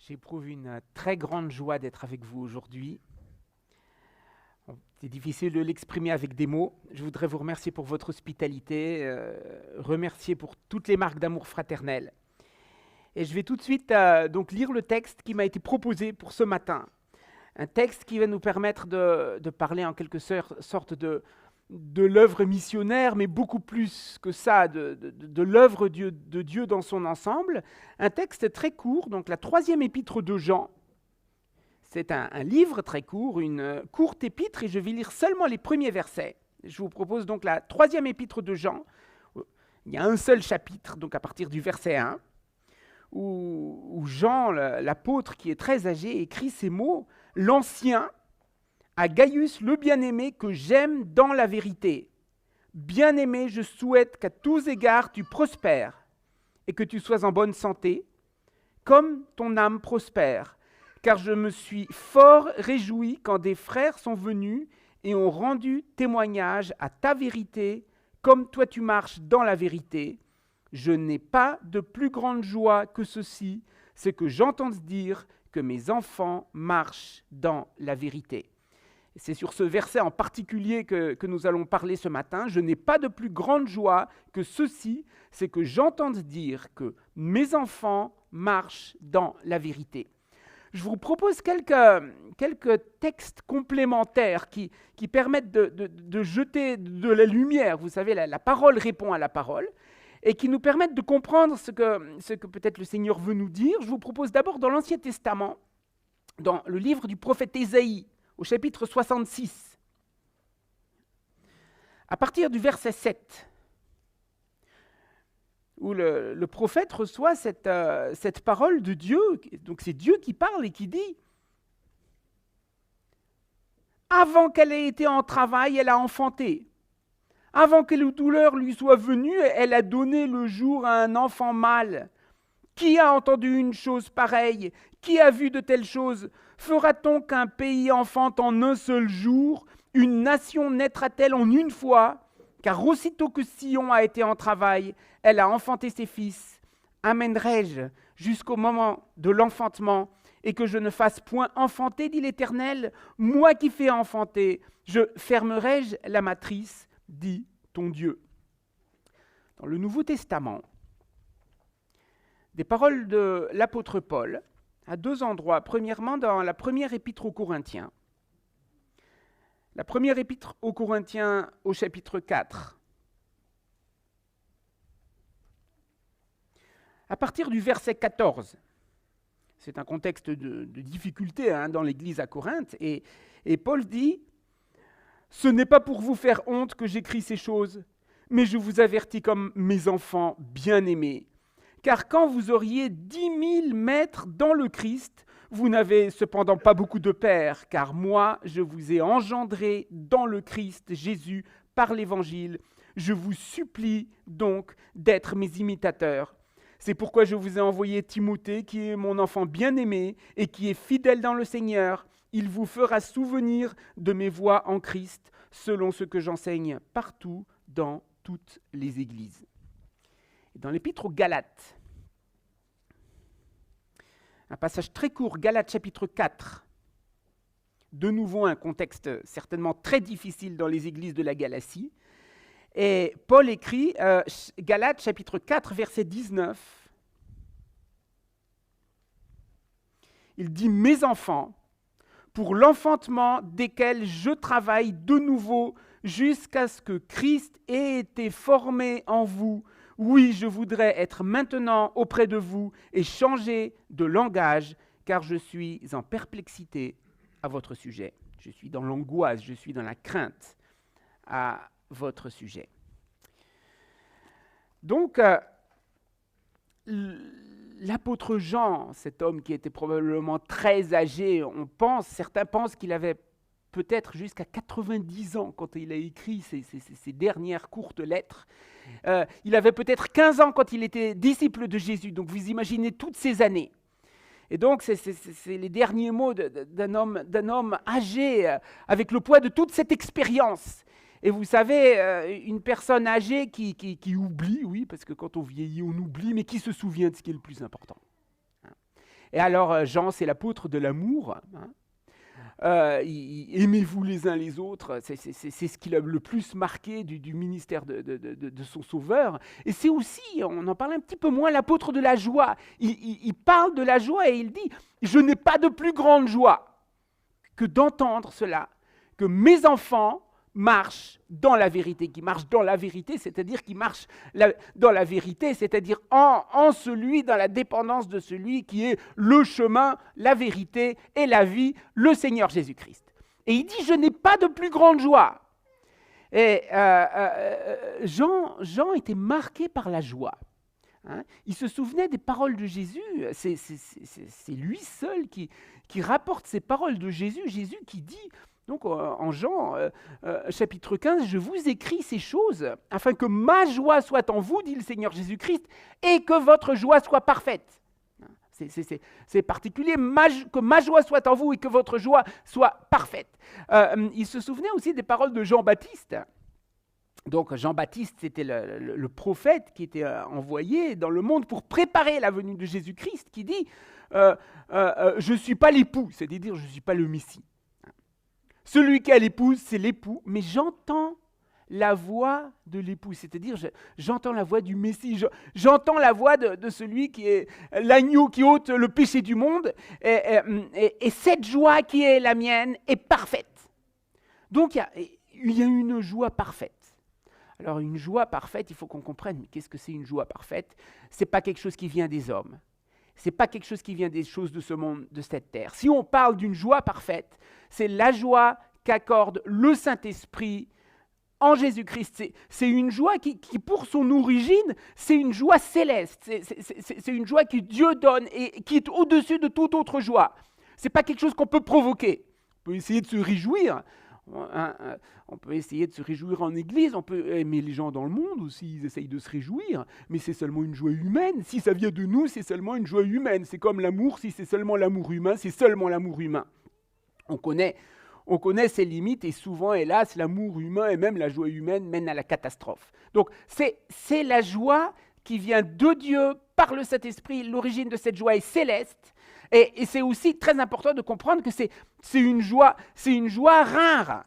J'éprouve une très grande joie d'être avec vous aujourd'hui. C'est difficile de l'exprimer avec des mots. Je voudrais vous remercier pour votre hospitalité, remercier pour toutes les marques d'amour fraternel. Et je vais tout de suite donc lire le texte qui m'a été proposé pour ce matin. Un texte qui va nous permettre de parler en quelque sorte de l'œuvre missionnaire, mais beaucoup plus que ça, de l'œuvre de Dieu dans son ensemble. Un texte très court, donc la 3e épître de Jean. C'est un livre très court, une courte épître, et je vais lire seulement les premiers versets. Je vous propose donc la 3e épître de Jean. Il y a un seul chapitre, donc à partir du verset 1, où Jean, l'apôtre qui est très âgé, écrit ces mots « L'Ancien, à Gaius le bien-aimé que j'aime dans la vérité. Bien-aimé, je souhaite qu'à tous égards tu prospères et que tu sois en bonne santé, comme ton âme prospère. Car je me suis fort réjoui quand des frères sont venus et ont rendu témoignage à ta vérité, comme toi tu marches dans la vérité. Je n'ai pas de plus grande joie que ceci, c'est que j'entende dire que mes enfants marchent dans la vérité. » C'est sur ce verset en particulier que nous allons parler ce matin. Je n'ai pas de plus grande joie que ceci, c'est que j'entende dire que mes enfants marchent dans la vérité. Je vous propose quelques textes complémentaires qui permettent de jeter de la lumière. Vous savez, la parole répond à la parole, et qui nous permettent de comprendre ce que peut-être le Seigneur veut nous dire. Je vous propose d'abord dans l'Ancien Testament, dans le livre du prophète Ésaïe, au chapitre 66, à partir du verset 7, où le prophète reçoit cette parole de Dieu. Donc c'est Dieu qui parle et qui dit « Avant qu'elle ait été en travail, elle a enfanté. Avant que les douleurs lui soient venues, elle a donné le jour à un enfant mâle. Qui a entendu une chose pareille? Qui a vu de telles choses? Fera-t-on qu'un pays enfante en un seul jour? Une nation naîtra-t-elle en une fois? Car aussitôt que Sion a été en travail, elle a enfanté ses fils. Amènerai-je jusqu'au moment de l'enfantement et que je ne fasse point enfanter, dit l'Éternel? Moi qui fais enfanter, je fermerai-je la matrice, dit ton Dieu. » Dans le Nouveau Testament, des paroles de l'apôtre Paul, à 2 endroits. Premièrement, dans la première épître aux Corinthiens. La première épître aux Corinthiens au chapitre 4. À partir du verset 14. C'est un contexte de difficulté dans l'église à Corinthe. Et Paul dit « Ce n'est pas pour vous faire honte que j'écris ces choses, mais je vous avertis comme mes enfants bien-aimés. Car quand vous auriez 10 000 maîtres dans le Christ, vous n'avez cependant pas beaucoup de pères, car moi, je vous ai engendré dans le Christ Jésus par l'Évangile. Je vous supplie donc d'être mes imitateurs. C'est pourquoi je vous ai envoyé Timothée, qui est mon enfant bien-aimé et qui est fidèle dans le Seigneur. Il vous fera souvenir de mes voies en Christ, selon ce que j'enseigne partout dans toutes les églises. » Dans l'épître aux Galates, un passage très court, Galates chapitre 4. De nouveau un contexte certainement très difficile dans les églises de la Galatie. Et Paul écrit, Galates chapitre 4, verset 19. Il dit « Mes enfants, pour l'enfantement desquels je travaille de nouveau jusqu'à ce que Christ ait été formé en vous. Oui, je voudrais être maintenant auprès de vous et changer de langage, car je suis en perplexité à votre sujet. » Je suis dans l'angoisse, je suis dans la crainte à votre sujet. Donc, l'apôtre Jean, cet homme qui était probablement très âgé, certains pensent qu'il avait peut-être jusqu'à 90 ans quand il a écrit ces dernières courtes lettres. Il avait peut-être 15 ans quand il était disciple de Jésus. Donc vous imaginez toutes ces années. Et donc c'est les derniers mots d'un homme âgé, avec le poids de toute cette expérience. Et vous savez, une personne âgée qui oublie, oui, parce que quand on vieillit, on oublie, mais qui se souvient de ce qui est le plus important. Et alors Jean, c'est l'apôtre de l'amour. Hein. Aimez-vous les uns les autres, c'est ce qu'il a le plus marqué du ministère de son Sauveur. Et c'est aussi, on en parle un petit peu moins, l'apôtre de la joie. Il parle de la joie et il dit « Je n'ai pas de plus grande joie que d'entendre cela, que mes enfants marchent dans la vérité, qui marchent dans la vérité, c'est-à-dire qui marchent dans la vérité, c'est-à-dire en celui, dans la dépendance de celui qui est le chemin, la vérité et la vie, le Seigneur Jésus-Christ. » Et il dit, je n'ai pas de plus grande joie. Et Jean était marqué par la joie. Hein? Il se souvenait des paroles de Jésus, c'est lui seul qui rapporte ces paroles de Jésus, Jésus qui dit, donc en Jean chapitre 15, « Je vous écris ces choses afin que ma joie soit en vous, dit le Seigneur Jésus-Christ, et que votre joie soit parfaite. » C'est particulier, que ma joie soit en vous et que votre joie soit parfaite. Il se souvenait aussi des paroles de Jean-Baptiste. Donc Jean-Baptiste, c'était le prophète qui était envoyé dans le monde pour préparer la venue de Jésus-Christ, qui dit je ne suis pas l'époux, c'est-à-dire je ne suis pas le Messie. Celui qui a l'épouse, c'est l'époux, mais j'entends la voix de l'époux, c'est-à-dire j'entends la voix du Messie, j'entends la voix de celui qui est l'agneau qui ôte le péché du monde, et cette joie qui est la mienne est parfaite. Donc il y a une joie parfaite. Alors une joie parfaite, il faut qu'on comprenne, mais qu'est-ce que c'est une joie parfaite ? Ce n'est pas quelque chose qui vient des hommes. Ce n'est pas quelque chose qui vient des choses de ce monde, de cette terre. Si on parle d'une joie parfaite, c'est la joie qu'accorde le Saint-Esprit en Jésus-Christ. C'est une joie qui, pour son origine, c'est une joie céleste. C'est une joie que Dieu donne et qui est au-dessus de toute autre joie. Ce n'est pas quelque chose qu'on peut provoquer. On peut essayer de se réjouir. On peut essayer de se réjouir en église, on peut aimer les gens dans le monde aussi, ils essayent de se réjouir, mais c'est seulement une joie humaine. Si ça vient de nous, c'est seulement une joie humaine. C'est comme l'amour, si c'est seulement l'amour humain, c'est seulement l'amour humain. On connaît ses limites et souvent, hélas, l'amour humain et même la joie humaine mènent à la catastrophe. Donc c'est la joie qui vient de Dieu par le Saint-Esprit. L'origine de cette joie est céleste. Et c'est aussi très important de comprendre que c'est une joie rare.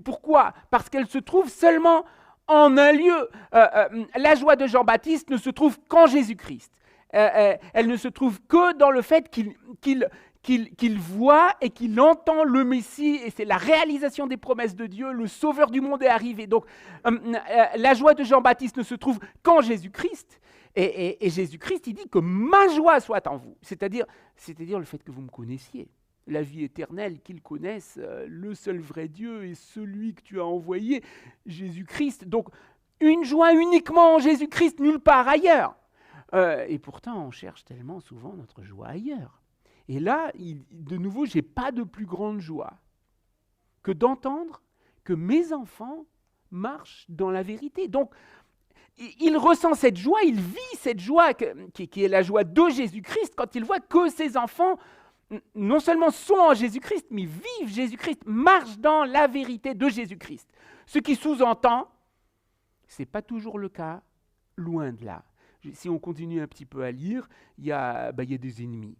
Pourquoi ? Parce qu'elle se trouve seulement en un lieu. La joie de Jean-Baptiste ne se trouve qu'en Jésus-Christ. Elle ne se trouve que dans le fait qu'il voit et qu'il entend le Messie, et c'est la réalisation des promesses de Dieu, le Sauveur du monde est arrivé. Donc la joie de Jean-Baptiste ne se trouve qu'en Jésus-Christ. Et Jésus-Christ, il dit que ma joie soit en vous. C'est-à-dire le fait que vous me connaissiez. La vie éternelle, qu'ils connaissent, le seul vrai Dieu et celui que tu as envoyé, Jésus-Christ. Donc, une joie uniquement en Jésus-Christ, nulle part ailleurs. Et pourtant, on cherche tellement souvent notre joie ailleurs. Et là, de nouveau, je n'ai pas de plus grande joie que d'entendre que mes enfants marchent dans la vérité. Donc, il ressent cette joie, il vit cette joie qui est la joie de Jésus-Christ quand il voit que ses enfants non seulement sont en Jésus-Christ, mais vivent Jésus-Christ, marchent dans la vérité de Jésus-Christ. Ce qui sous-entend, ce n'est pas toujours le cas, loin de là. Si on continue un petit peu à lire, il y a des ennemis.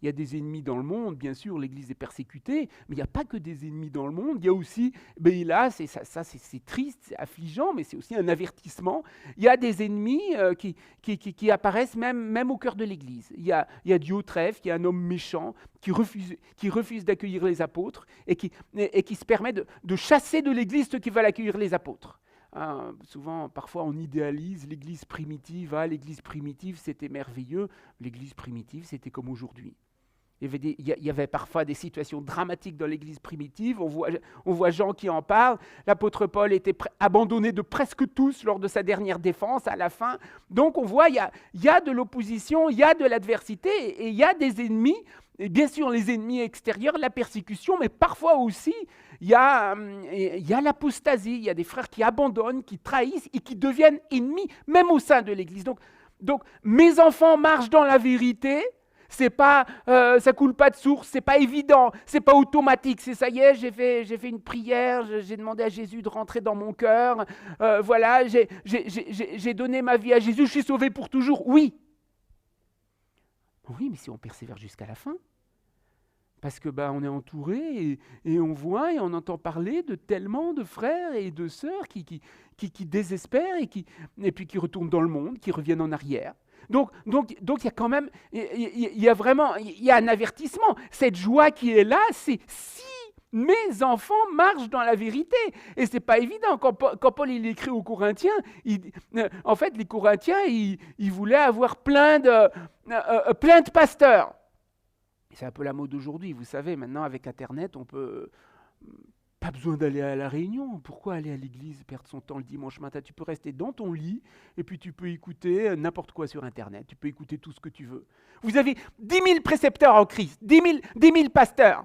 Il y a des ennemis dans le monde, bien sûr, l'Église est persécutée, mais il n'y a pas que des ennemis dans le monde, il y a aussi, là, c'est triste, c'est affligeant, mais c'est aussi un avertissement. Il y a des ennemis qui apparaissent même au cœur de l'Église. Il y a Diotrephe, qui est un homme méchant, qui refuse d'accueillir les apôtres et qui se permet de chasser de l'Église ceux qui veulent accueillir les apôtres. Souvent, parfois, on idéalise l'Église primitive. L'Église primitive, c'était merveilleux. L'Église primitive, c'était comme aujourd'hui. Il y avait parfois des situations dramatiques dans l'Église primitive. On voit Jean qui en parle. L'apôtre Paul était abandonné de presque tous lors de sa dernière défense à la fin. Donc on voit, il y a de l'opposition, il y a de l'adversité et il y a des ennemis. Et bien sûr, les ennemis extérieurs, la persécution, mais parfois aussi, il y a l'apostasie. Il y a des frères qui abandonnent, qui trahissent et qui deviennent ennemis, même au sein de l'Église. Donc mes enfants marchent dans la vérité. C'est pas, ça coule pas de source, c'est pas évident, c'est pas automatique. C'est ça y est, j'ai fait une prière, j'ai demandé à Jésus de rentrer dans mon cœur. Voilà, j'ai donné ma vie à Jésus, je suis sauvé pour toujours. Oui. Oui, mais si on persévère jusqu'à la fin. Parce que on est entouré et on voit et on entend parler de tellement de frères et de sœurs qui désespèrent et puis qui retournent dans le monde, qui reviennent en arrière. Donc il y a quand même, il y a vraiment, il y a un avertissement. Cette joie qui est là, c'est si mes enfants marchent dans la vérité. Et c'est pas évident. Quand Paul il écrit aux Corinthiens, en fait, les Corinthiens, ils voulaient avoir plein de pasteurs. C'est un peu la mode d'aujourd'hui, vous savez, maintenant avec Internet, on peut... Pas besoin d'aller à la réunion. Pourquoi aller à l'église, perdre son temps le dimanche matin? Tu peux rester dans ton lit et puis tu peux écouter n'importe quoi sur Internet. Tu peux écouter tout ce que tu veux. Vous avez 10 000 précepteurs en Christ, 10 000 pasteurs.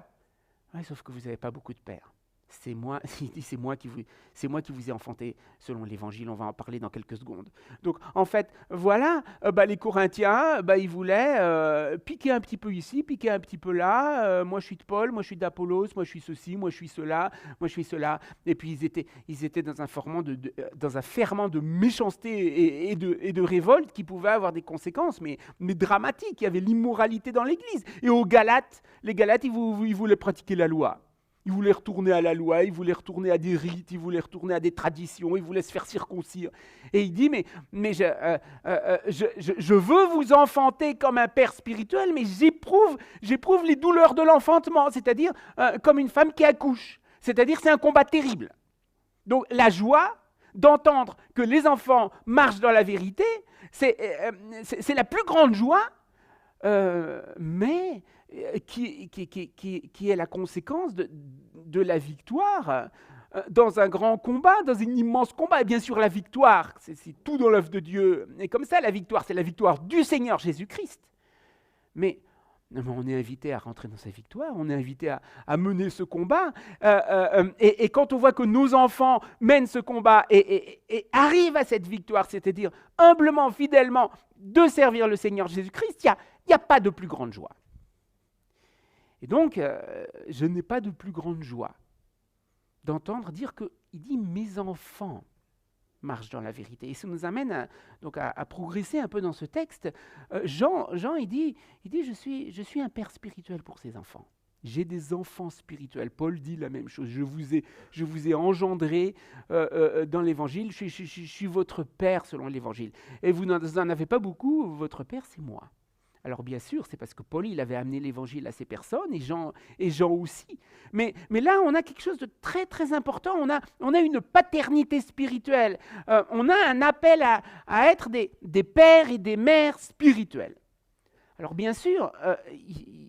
Ouais, sauf que vous n'avez pas beaucoup de pères. C'est moi qui vous ai enfanté selon l'évangile, on va en parler dans quelques secondes. Donc en fait, voilà, les Corinthiens, ils voulaient piquer un petit peu ici, piquer un petit peu là, moi je suis de Paul, moi je suis d'Apollos, moi je suis ceci, moi je suis cela, moi je suis cela. Et puis ils étaient dans un ferment de méchanceté et de révolte qui pouvait avoir des conséquences, mais dramatiques. Il y avait l'immoralité dans l'Église. Et aux Galates, les Galates, ils voulaient pratiquer la loi. Ils voulaient retourner à la loi, ils voulaient retourner à des rites, ils voulaient retourner à des traditions, ils voulaient se faire circoncire. Et il dit, mais je veux vous enfanter comme un père spirituel, mais j'éprouve les douleurs de l'enfantement, c'est-à-dire comme une femme qui accouche. C'est-à-dire c'est un combat terrible. Donc la joie d'entendre que les enfants marchent dans la vérité, c'est la plus grande joie, mais... Qui est la conséquence de la victoire dans un grand combat, dans un immense combat. Et bien sûr, la victoire, c'est tout dans l'œuvre de Dieu. Et comme ça, la victoire, c'est la victoire du Seigneur Jésus-Christ. Mais on est invité à rentrer dans sa victoire, on est invité à mener ce combat. Et quand on voit que nos enfants mènent ce combat et arrivent à cette victoire, c'est-à-dire humblement, fidèlement, de servir le Seigneur Jésus-Christ, il n'y a pas de plus grande joie. Et donc, je n'ai pas de plus grande joie d'entendre dire qu'il dit « mes enfants marchent dans la vérité ». Et ça nous amène à progresser un peu dans ce texte. Jean, il dit « je suis un père spirituel pour ces enfants ». J'ai des enfants spirituels. Paul dit la même chose. Je vous ai engendré dans l'Évangile. Je suis votre père selon l'Évangile. Et vous n'en avez pas beaucoup. Votre père, c'est moi. Alors bien sûr, c'est parce que Paul, il avait amené l'évangile à ces personnes, et Jean aussi. Mais là, on a quelque chose de très très important, on a une paternité spirituelle, on a un appel à être des pères et des mères spirituels. Alors bien sûr,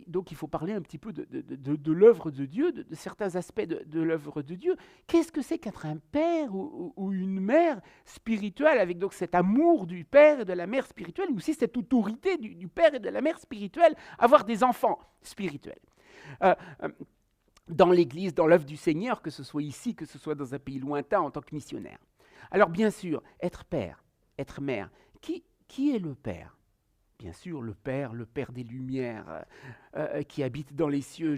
donc il faut parler un petit peu de l'œuvre de Dieu, de certains aspects de l'œuvre de Dieu. Qu'est-ce que c'est qu'être un père ou une mère spirituelle, avec donc cet amour du père et de la mère spirituelle, ou aussi cette autorité du père et de la mère spirituelle, avoir des enfants spirituels. Dans l'Église, dans l'œuvre du Seigneur, que ce soit ici, que ce soit dans un pays lointain en tant que missionnaire. Alors bien sûr, être père, être mère, qui est le père ? Bien sûr, le Père des Lumières, qui habite dans les cieux.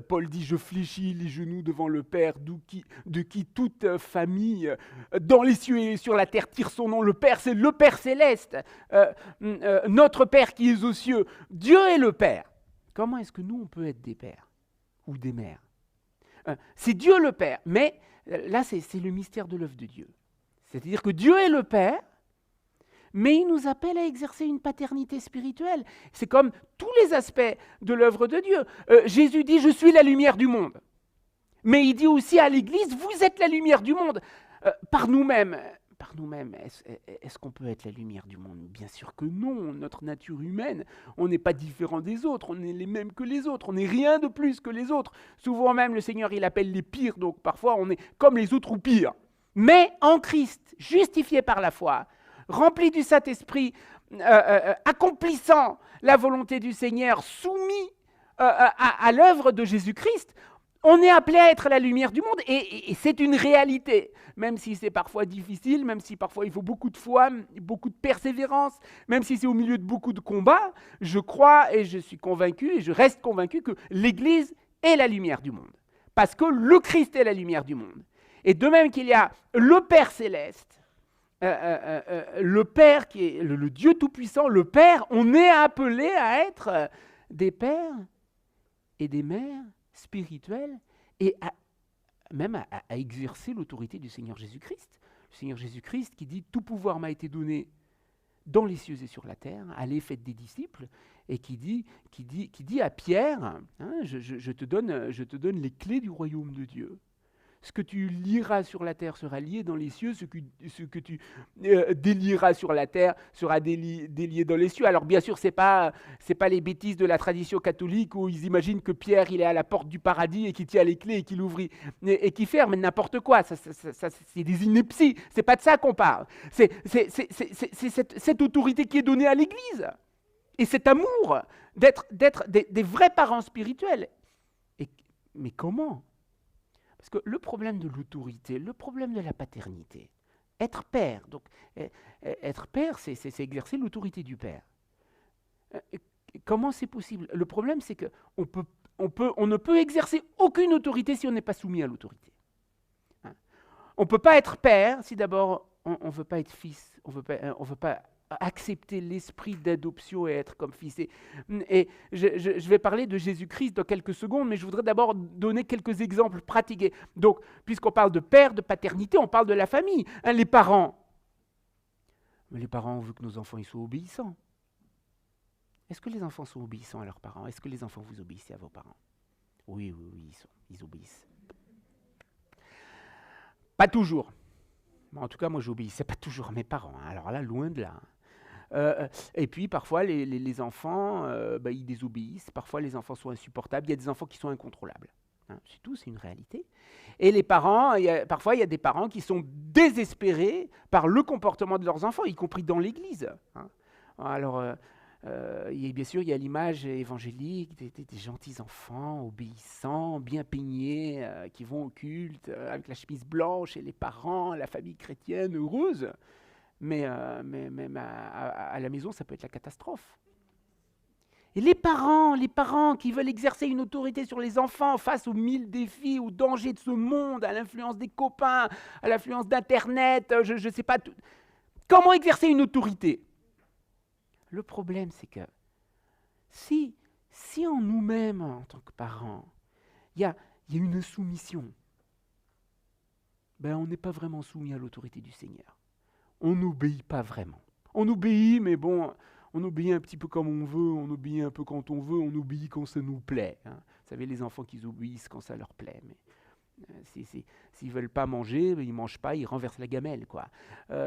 Paul dit « Je fléchis les genoux devant le Père, de qui toute famille dans les cieux et sur la terre tire son nom. » Le Père, c'est le Père céleste, notre Père qui est aux cieux. Dieu est le Père. Comment est-ce que nous, on peut être des pères ou des mères ? C'est Dieu le Père, mais là, c'est le mystère de l'œuvre de Dieu. C'est-à-dire que Dieu est le Père, mais il nous appelle à exercer une paternité spirituelle. C'est comme tous les aspects de l'œuvre de Dieu. Jésus dit « Je suis la lumière du monde ». Mais il dit aussi à l'Église « Vous êtes la lumière du monde ». Par nous-mêmes, est-ce qu'on peut être la lumière du monde ? Bien sûr que non. Notre nature humaine, on n'est pas différent des autres, on est les mêmes que les autres, on n'est rien de plus que les autres. Souvent même, le Seigneur, il appelle les pires, donc parfois on est comme les autres ou pires. Mais en Christ, justifié par la foi, rempli du Saint-Esprit, accomplissant la volonté du Seigneur, soumis à l'œuvre de Jésus-Christ, on est appelé à être la lumière du monde et c'est une réalité, même si c'est parfois difficile, même si parfois il faut beaucoup de foi, beaucoup de persévérance, même si c'est au milieu de beaucoup de combats, je crois et je suis convaincu et je reste convaincu que l'Église est la lumière du monde, parce que le Christ est la lumière du monde. Et de même qu'il y a le Père céleste, le Père, qui est le Dieu Tout-Puissant, le Père, on est appelé à être des pères et des mères spirituels et même à exercer l'autorité du Seigneur Jésus-Christ. Le Seigneur Jésus-Christ qui dit « Tout pouvoir m'a été donné dans les cieux et sur la terre, allez, faites des disciples », et qui dit à Pierre, hein, je te donne les clés du royaume de Dieu. Ce que tu lieras sur la terre sera lié dans les cieux, ce que tu délieras sur la terre sera délié dans les cieux. Alors bien sûr, c'est pas les bêtises de la tradition catholique où ils imaginent que Pierre il est à la porte du paradis et qu'il tient les clés et qu'il ouvre et qu'il ferme n'importe quoi. Ça, c'est des inepties. C'est pas de ça qu'on parle. C'est cette autorité qui est donnée à l'Église et cet amour d'être des vrais parents spirituels. Mais comment ? Parce que le problème de l'autorité, le problème de la paternité, être père, donc être père, c'est exercer l'autorité du père. Comment c'est possible ? Le problème, c'est qu'on ne peut exercer aucune autorité si on n'est pas soumis à l'autorité. Hein ? On ne peut pas être père si d'abord on ne veut pas être fils, on veut pas accepter l'esprit d'adoption et être comme fils. Et je vais parler de Jésus-Christ dans quelques secondes, mais je voudrais d'abord donner quelques exemples pratiques. Donc, puisqu'on parle de père, de paternité, on parle de la famille. Hein, les parents. Mais les parents, on veut que nos enfants ils soient obéissants. Est-ce que les enfants sont obéissants à leurs parents ? Est-ce que les enfants vous obéissez à vos parents ? Oui, ils obéissent. Pas toujours. En tout cas, moi, j'obéissais pas toujours à mes parents. Hein. Alors là, loin de là. Et puis, parfois, les enfants, ils désobéissent. Parfois, les enfants sont insupportables. Il y a des enfants qui sont incontrôlables. Hein. C'est tout, c'est une réalité. Et les parents, parfois, il y a des parents qui sont désespérés par le comportement de leurs enfants, y compris dans l'Église. Hein. Alors, bien sûr, il y a l'image évangélique des gentils enfants, obéissants, bien peignés, qui vont au culte, avec la chemise blanche et les parents, la famille chrétienne heureuse. Mais à la maison, ça peut être la catastrophe. Et les parents qui veulent exercer une autorité sur les enfants face aux 1000 défis, aux dangers de ce monde, à l'influence des copains, à l'influence d'Internet, je ne sais pas tout. Comment exercer une autorité ? Le problème, c'est que si en nous-mêmes, en tant que parents, il y a une soumission, on n'est pas vraiment soumis à l'autorité du Seigneur. On n'obéit pas vraiment. On obéit, mais bon, on obéit un petit peu comme on veut, on obéit un peu quand on veut, on obéit quand ça nous plaît. Hein. Vous savez, les enfants qui obéissent quand ça leur plaît. Mais s'ils ne veulent pas manger, ils ne mangent pas, ils renversent la gamelle. Quoi.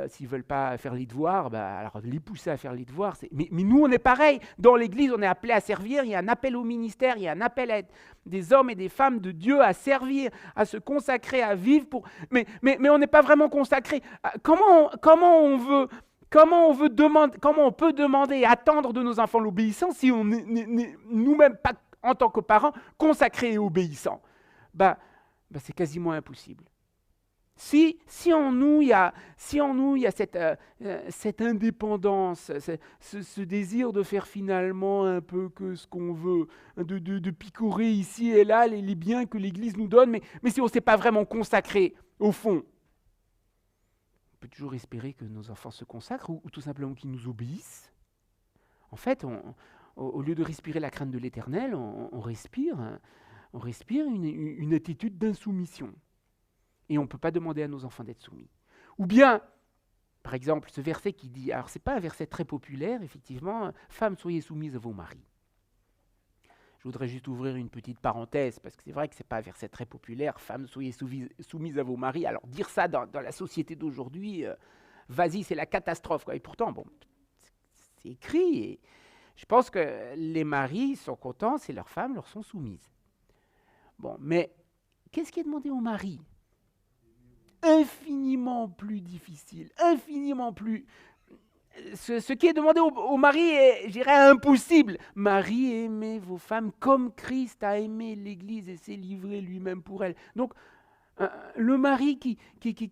S'ils ne veulent pas faire les devoirs, alors les pousser à faire les devoirs. Mais nous, on est pareil. Dans l'Église, on est appelé à servir. Il y a un appel au ministère, il y a un appel à être des hommes et des femmes de Dieu, à servir, à se consacrer, à vivre. Mais on n'est pas vraiment consacré. Comment on peut demander et attendre de nos enfants l'obéissance si on n'est nous-mêmes pas, en tant que parents, consacrés et obéissants ? C'est quasiment impossible. Si en nous il y a cette indépendance, ce désir de faire finalement un peu que ce qu'on veut, de picorer ici et là les biens que l'Église nous donne, mais si on ne s'est pas vraiment consacré au fond, on peut toujours espérer que nos enfants se consacrent ou tout simplement qu'ils nous obéissent. En fait, au lieu de respirer la crainte de l'Éternel, on respire une attitude d'insoumission. Et on ne peut pas demander à nos enfants d'être soumis. Ou bien, par exemple, ce verset qui dit, alors ce n'est pas un verset très populaire, effectivement, « Femmes, soyez soumises à vos maris ». Je voudrais juste ouvrir une petite parenthèse, parce que c'est vrai que ce n'est pas un verset très populaire, « Femmes, soyez soumises à vos maris ». Alors dire ça dans la société d'aujourd'hui, vas-y, c'est la catastrophe. Quoi. Et pourtant, c'est écrit, et je pense que les maris sont contents si leurs femmes leur sont soumises. Bon, mais qu'est-ce qui est demandé au mari ? Infiniment plus difficile, infiniment plus... Ce qui est demandé au mari est, je dirais, impossible. Marie, aimez vos femmes comme Christ a aimé l'Église et s'est livré lui-même pour elle. Donc, le mari qui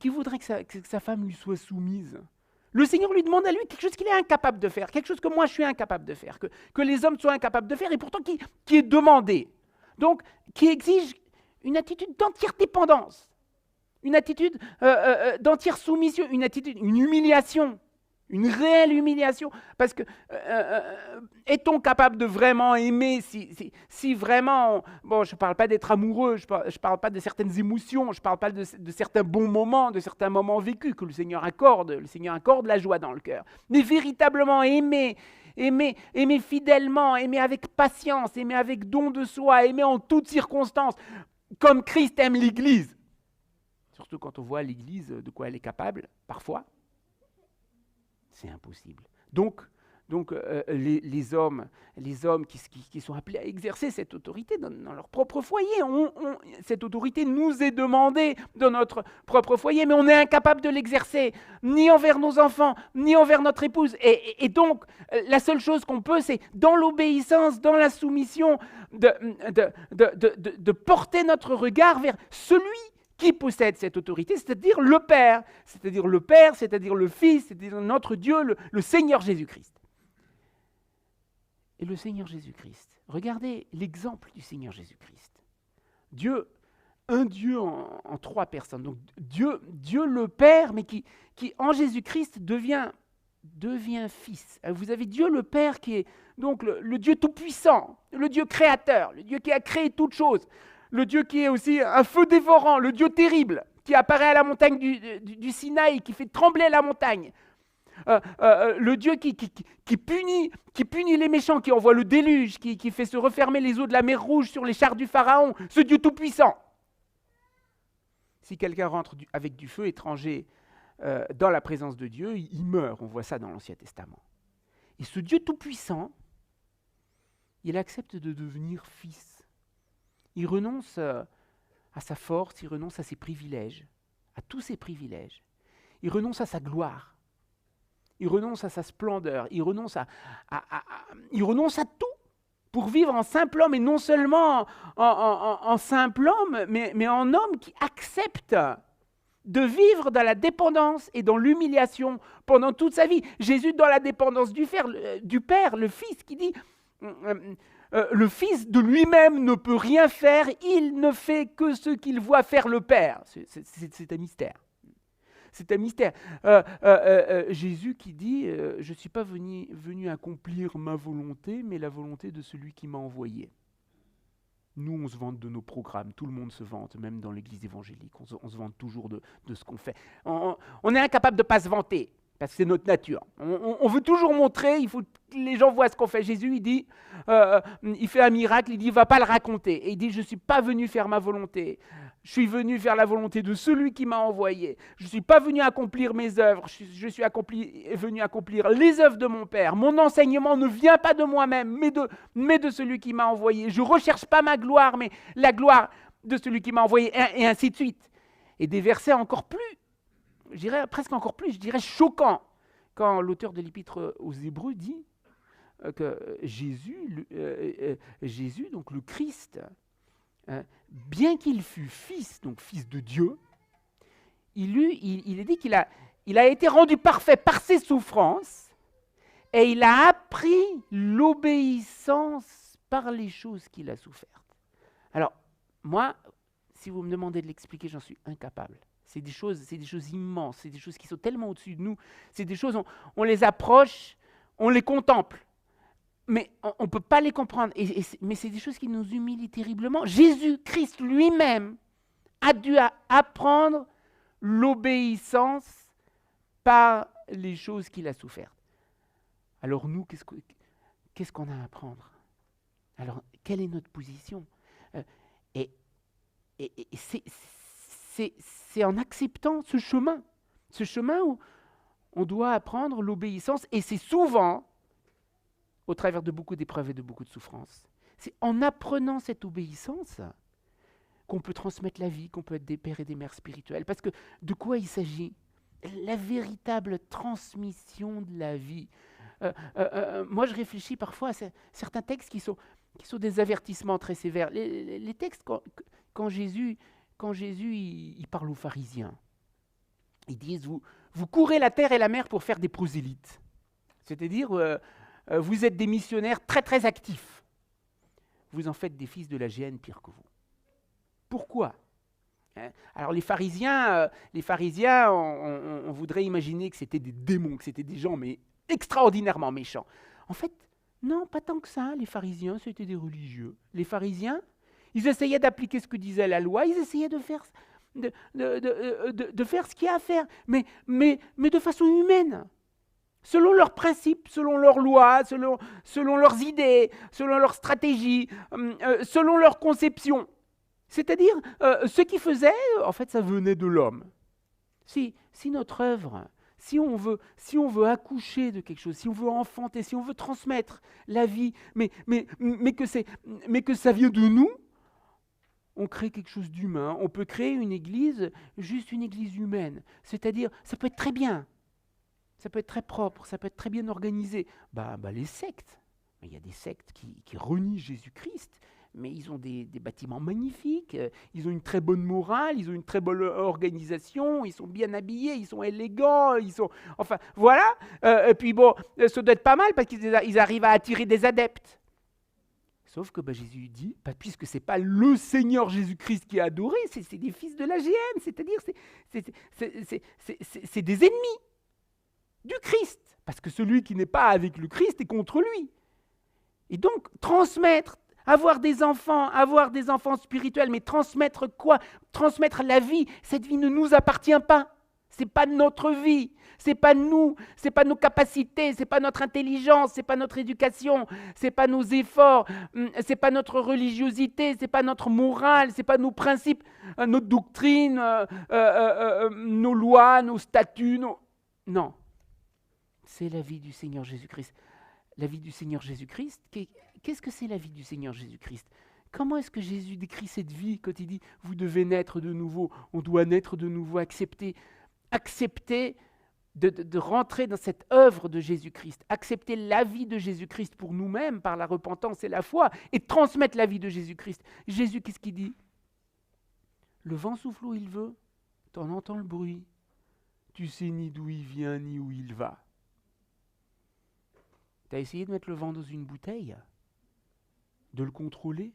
voudrait que sa femme lui soit soumise, le Seigneur lui demande à lui quelque chose qu'il est incapable de faire, quelque chose que moi je suis incapable de faire, que les hommes sont incapables de faire et pourtant qui est demandé. Donc, qui exige une attitude d'entière dépendance. une attitude d'entière soumission, une attitude, une humiliation, une réelle humiliation. Parce que est-on capable de vraiment aimer si vraiment, bon, je ne parle pas d'être amoureux, je parle pas de certaines émotions, je ne parle pas de certains bons moments, de certains moments vécus que le Seigneur accorde la joie dans le cœur. Mais véritablement aimer fidèlement, aimer avec patience, aimer avec don de soi, aimer en toutes circonstances, comme Christ aime l'Église. Surtout quand on voit l'Église de quoi elle est capable, parfois, c'est impossible. Donc les hommes qui sont appelés à exercer cette autorité dans leur propre foyer, cette autorité nous est demandée dans notre propre foyer, mais on est incapable de l'exercer, ni envers nos enfants, ni envers notre épouse. Et donc, la seule chose qu'on peut, c'est dans l'obéissance, dans la soumission, de porter notre regard vers celui qui possède cette autorité, c'est-à-dire le Père, c'est-à-dire le Fils, c'est-à-dire notre Dieu, le Seigneur Jésus-Christ. Et le Seigneur Jésus-Christ, regardez l'exemple du Seigneur Jésus-Christ. Un Dieu en trois personnes. Donc Dieu le Père, mais qui en Jésus-Christ devient Fils. Vous avez Dieu le Père qui est donc le Dieu tout-puissant, le Dieu créateur, le Dieu qui a créé toutes choses. Le Dieu qui est aussi un feu dévorant, le Dieu terrible, qui apparaît à la montagne du Sinaï, qui fait trembler la montagne. Le Dieu qui punit les méchants, qui envoie le déluge, qui fait se refermer les eaux de la mer Rouge sur les chars du Pharaon, ce Dieu tout-puissant. Si quelqu'un rentre avec du feu étranger dans la présence de Dieu, il meurt. On voit ça dans l'Ancien Testament. Et ce Dieu tout-puissant, il accepte de devenir fils. Il renonce à sa force, il renonce à ses privilèges, à tous ses privilèges. Il renonce à sa gloire, il renonce à sa splendeur, il renonce à tout pour vivre en simple homme, et non seulement en simple homme, mais en homme qui accepte de vivre dans la dépendance et dans l'humiliation pendant toute sa vie. Jésus dans la dépendance du Père, le Fils qui dit... le Fils de lui-même ne peut rien faire, il ne fait que ce qu'il voit faire le Père. C'est un mystère. C'est un mystère. Jésus qui dit « Je ne suis pas venu accomplir ma volonté, mais la volonté de celui qui m'a envoyé. » Nous, on se vante de nos programmes, tout le monde se vante, même dans l'église évangélique, on se vante toujours de ce qu'on fait. On est incapable de ne pas se vanter. Parce que c'est notre nature. On veut toujours montrer, il faut que les gens voient ce qu'on fait. Jésus, il dit, il fait un miracle, il dit, il ne va pas le raconter. Et il dit, je ne suis pas venu faire ma volonté. Je suis venu faire la volonté de celui qui m'a envoyé. Je ne suis pas venu accomplir mes œuvres. Je suis venu accomplir les œuvres de mon Père. Mon enseignement ne vient pas de moi-même, mais de celui qui m'a envoyé. Je ne recherche pas ma gloire, mais la gloire de celui qui m'a envoyé, et ainsi de suite. Et des versets encore plus, je dirais presque encore plus, je dirais choquant, quand l'auteur de l'Épître aux Hébreux dit que Jésus, donc le Christ, bien qu'il fût fils, donc fils de Dieu, il est dit qu'il a été rendu parfait par ses souffrances, et il a appris l'obéissance par les choses qu'il a souffertes. Alors, moi, si vous me demandez de l'expliquer, j'en suis incapable. C'est des choses immenses, c'est des choses qui sont tellement au-dessus de nous, c'est des choses, on les approche, on les contemple, mais on ne peut pas les comprendre, mais c'est des choses qui nous humilient terriblement. Jésus-Christ lui-même a dû apprendre l'obéissance par les choses qu'il a souffertes. Alors nous, qu'est-ce qu'on a à apprendre? Alors, quelle est notre position? Et c'est en acceptant ce chemin où on doit apprendre l'obéissance, et c'est souvent au travers de beaucoup d'épreuves et de beaucoup de souffrances. C'est en apprenant cette obéissance qu'on peut transmettre la vie, qu'on peut être des pères et des mères spirituels. Parce que de quoi il s'agit? La véritable transmission de la vie. Moi, je réfléchis parfois à certains textes qui sont des avertissements très sévères. Les textes, quand Jésus il parle aux pharisiens, ils disent, vous courez la terre et la mer pour faire des prosélytes. C'est-à-dire, vous êtes des missionnaires très très actifs. Vous en faites des fils de la géhenne pire que vous. Pourquoi? Hein. Alors les pharisiens, on voudrait imaginer que c'était des démons, que c'était des gens mais extraordinairement méchants. En fait, non, pas tant que ça. Les pharisiens, c'était des religieux. Les pharisiens, ils essayaient d'appliquer ce que disait la loi, ils essayaient de faire, de faire ce qu'il y a à faire, mais de façon humaine. Selon leurs principes, selon leurs lois, selon leurs idées, selon leurs stratégies, selon leurs conceptions. C'est-à-dire, ce qu'ils faisaient, en fait, ça venait de l'homme. Si notre œuvre, si on veut accoucher de quelque chose, si on veut enfanter, si on veut transmettre la vie, mais que ça vient de nous, on crée quelque chose d'humain. On peut créer une église, juste une église humaine. C'est-à-dire, ça peut être très bien, ça peut être très propre, ça peut être très bien organisé. Les sectes, il y a des sectes qui renient Jésus-Christ, mais ils ont des bâtiments magnifiques, ils ont une très bonne morale, ils ont une très bonne organisation, ils sont bien habillés, ils sont élégants, enfin, voilà. Et puis bon, ça doit être pas mal parce qu'ils arrivent à attirer des adeptes. Sauf que Jésus dit, puisque ce n'est pas le Seigneur Jésus-Christ qui est adoré, c'est des fils de la GM, c'est-à-dire c'est des ennemis du Christ, parce que celui qui n'est pas avec le Christ est contre lui. Et donc, avoir des enfants spirituels, mais transmettre quoi? Transmettre la vie. Cette vie ne nous appartient pas. C'est pas notre vie. C'est pas nous. C'est pas nos capacités. C'est pas notre intelligence. C'est pas notre éducation. C'est pas nos efforts. C'est pas notre religiosité. C'est pas notre morale. C'est pas nos principes, notre doctrine, nos lois, nos statuts. Non. C'est la vie du Seigneur Jésus-Christ. La vie du Seigneur Jésus-Christ, qu'est-ce que c'est la vie du Seigneur Jésus-Christ? Comment est-ce que Jésus décrit cette vie quand il dit « vous devez naître de nouveau », on doit naître de nouveau, accepter de rentrer dans cette œuvre de Jésus-Christ, accepter la vie de Jésus-Christ pour nous-mêmes par la repentance et la foi, et transmettre la vie de Jésus-Christ. Jésus, qu'est-ce qu'il dit? Le vent souffle où il veut, t'en entends le bruit, tu sais ni d'où il vient ni où il va. Tu as essayé de mettre le vent dans une bouteille? De le contrôler?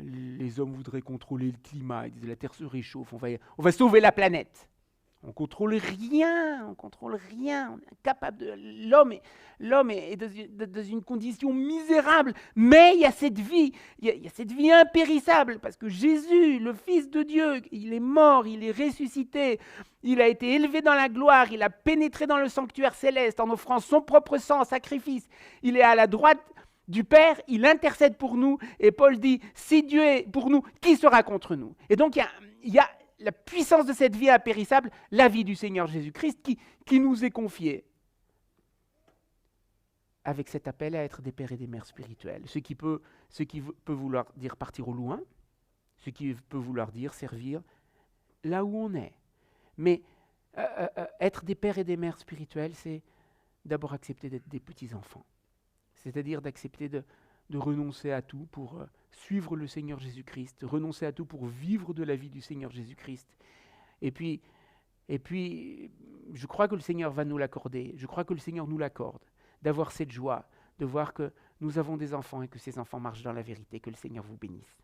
Les hommes voudraient contrôler le climat. Ils disent la Terre se réchauffe, on va sauver la planète. On ne contrôle rien, on est incapable l'homme est dans une condition misérable, mais il y a cette vie, impérissable, parce que Jésus, le Fils de Dieu, il est mort, il est ressuscité, il a été élevé dans la gloire, il a pénétré dans le sanctuaire céleste en offrant son propre sang en sacrifice, il est à la droite du Père, il intercède pour nous, et Paul dit, si Dieu est pour nous, qui sera contre nous? Et donc il y a la puissance de cette vie impérissable, la vie du Seigneur Jésus-Christ qui nous est confiée. Avec cet appel à être des pères et des mères spirituels. Ce qui peut vouloir dire partir au loin, ce qui peut vouloir dire servir là où on est. Mais être des pères et des mères spirituels, c'est d'abord accepter d'être des petits-enfants. C'est-à-dire d'accepter de renoncer à tout pour suivre le Seigneur Jésus-Christ, renoncer à tout pour vivre de la vie du Seigneur Jésus-Christ. Et puis, je crois que le Seigneur va nous l'accorder, je crois que le Seigneur nous l'accorde, d'avoir cette joie, de voir que nous avons des enfants et que ces enfants marchent dans la vérité. Que le Seigneur vous bénisse.